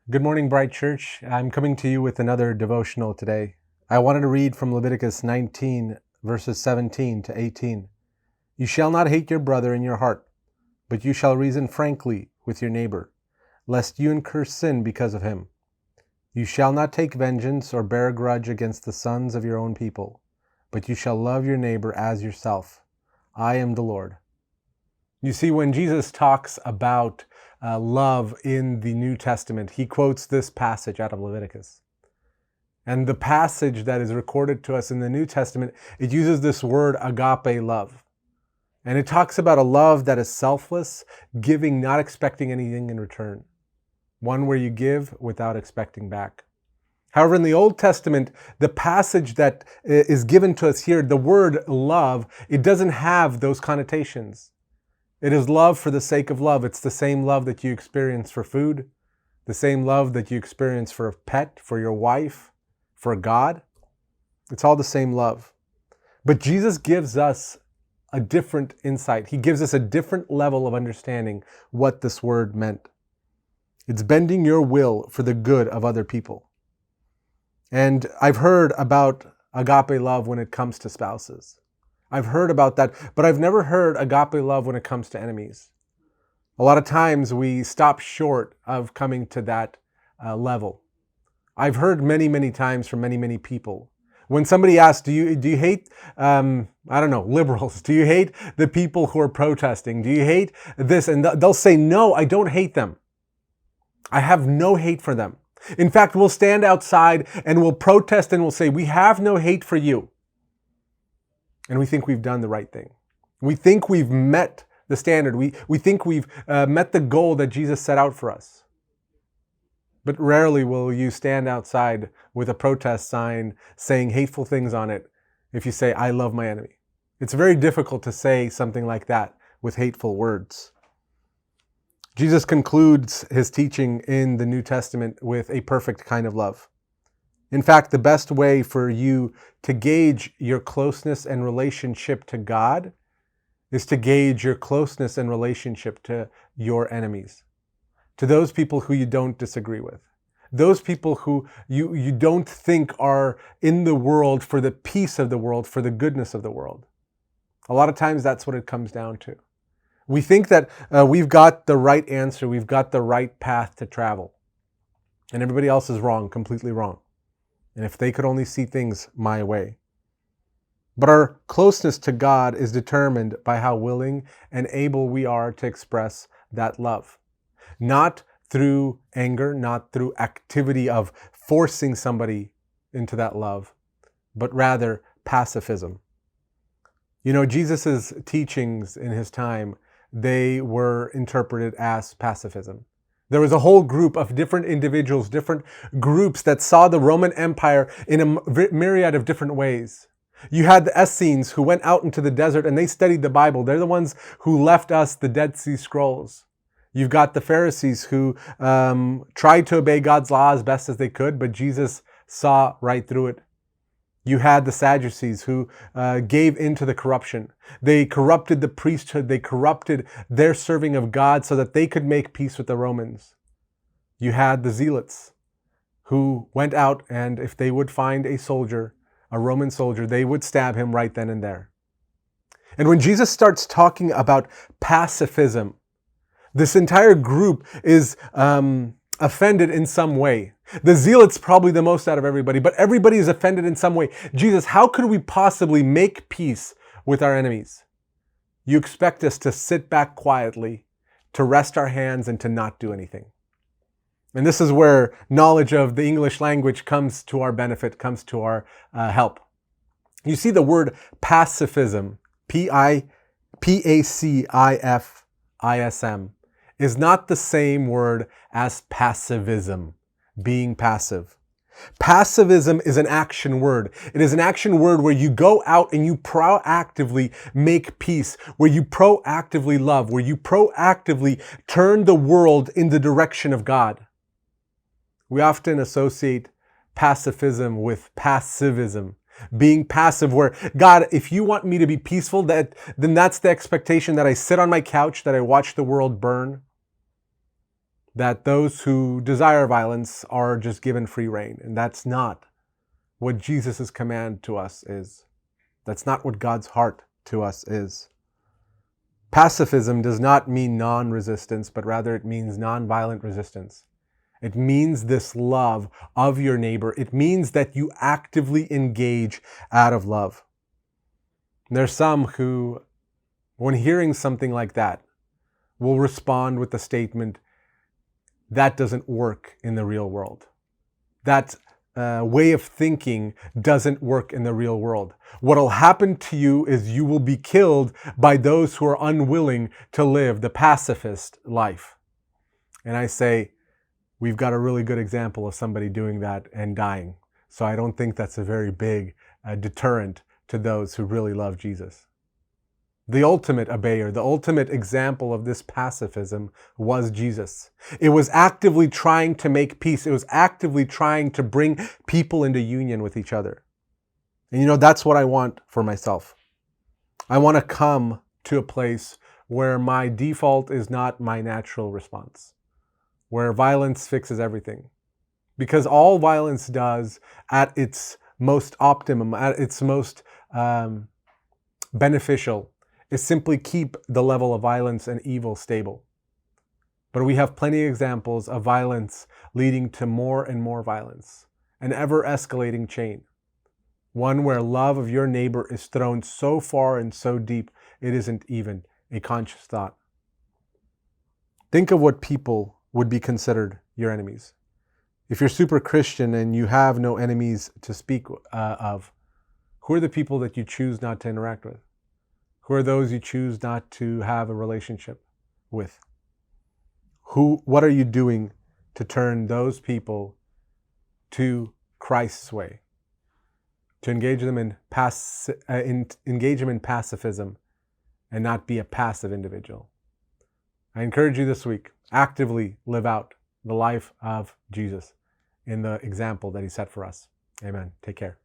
Good morning, Bryte Church. I'm coming to you with another devotional today. I wanted to read from Leviticus 19, verses 17 to 18. You shall not hate your brother in your heart, but you shall reason frankly with your neighbor, lest you incur sin because of him. You shall not take vengeance or bear a grudge against the sons of your own people, but you shall love your neighbor as yourself. I am the Lord. You see, when Jesus talks about love in the New Testament, he quotes this passage out of Leviticus. And the passage that is recorded to us in the New Testament, it uses this word agape love. And it talks about a love that is selfless, giving, not expecting anything in return. One where you give without expecting back. However, in the Old Testament, the passage that is given to us here, the word love, it doesn't have those connotations. It is love for the sake of love. It's the same love that you experience for food, the same love that you experience for a pet, for your wife, for God. It's all the same love. But Jesus gives us a different insight. He gives us a different level of understanding what this word meant. It's bending your will for the good of other people. And I've heard about agape love when it comes to spouses. I've heard about that, but I've never heard agape love when it comes to enemies. A lot of times we stop short of coming to that level. I've heard many times from many people. When somebody asks, do you hate, liberals? Do you hate the people who are protesting? Do you hate this? And they'll say, no, I don't hate them. I have no hate for them. In fact, we'll stand outside and we'll protest and we'll say, we have no hate for you. And we think we've done the right thing. We think we've met the standard. We think we've met the goal that Jesus set out for us. But rarely will you stand outside with a protest sign saying hateful things on it if you say, I love my enemy. It's very difficult to say something like that with hateful words. Jesus concludes his teaching in the New Testament with a perfect kind of love. In fact, the best way for you to gauge your closeness and relationship to God is to gauge your closeness and relationship to your enemies, to those people who you don't disagree with, those people who you don't think are in the world for the peace of the world, for the goodness of the world. A lot of times that's what it comes down to. We think that we've got the right answer, we've got the right path to travel, and everybody else is wrong, completely wrong. And if they could only see things my way. But our closeness to God is determined by how willing and able we are to express that love. Not through anger, not through activity of forcing somebody into that love, but rather pacifism. You know, Jesus' teachings in his time, they were interpreted as pacifism. There was a whole group of different individuals, different groups that saw the Roman Empire in a myriad of different ways. You had the Essenes who went out into the desert and they studied the Bible. They're the ones who left us the Dead Sea Scrolls. You've got the Pharisees who tried to obey God's law as best as they could, but Jesus saw right through it. You had the Sadducees who gave into the corruption. They corrupted the priesthood. They corrupted their serving of God so that they could make peace with the Romans. You had the Zealots who went out and if they would find a soldier, a Roman soldier, they would stab him right then and there. And when Jesus starts talking about pacifism, this entire group is offended in some way. The Zealots probably the most out of everybody, but everybody is offended in some way. Jesus, how could we possibly make peace with our enemies? You expect us to sit back quietly, to rest our hands and to not do anything. And this is where knowledge of the English language comes to our benefit, comes to our help. You see the word pacifism, P-A-C-I-F-I-S-M, is not the same word as passivism, being passive. Passivism is an action word. It is an action word where you go out and you proactively make peace, where you proactively love, where you proactively turn the world in the direction of God. We often associate pacifism with passivism, being passive, where God, if you want me to be peaceful, then that's the expectation that I sit on my couch, that I watch the world burn. that those who desire violence are just given free rein. And that's not what Jesus' command to us is. That's not what God's heart to us is. Pacifism does not mean non-resistance, but rather it means non-violent resistance. It means this love of your neighbor. It means that you actively engage out of love. There's some who, when hearing something like that, will respond with the statement, that doesn't work in the real world. That way of thinking doesn't work in the real world. What will happen to you is you will be killed by those who are unwilling to live the pacifist life. And I say, we've got a really good example of somebody doing that and dying. So I don't think that's a very big deterrent to those who really love Jesus. The ultimate obeyer, the ultimate example of this pacifism was Jesus. It was actively trying to make peace. It was actively trying to bring people into union with each other. And that's what I want for myself. I want to come to a place where my default is not my natural response, where violence fixes everything. Because all violence does at its most optimum, at its most beneficial, is simply keep the level of violence and evil stable. But we have plenty of examples of violence leading to more and more violence, an ever-escalating chain. One where love of your neighbor is thrown so far and so deep, it isn't even a conscious thought. Think of what people would be considered your enemies. If you're super Christian and you have no enemies to speak of, who are the people that you choose not to interact with? Who are those you choose not to have a relationship with? What are you doing to turn those people to Christ's way? To engage them in pacifism and not be a passive individual. I encourage you this week, actively live out the life of Jesus in the example that he set for us. Amen. Take care.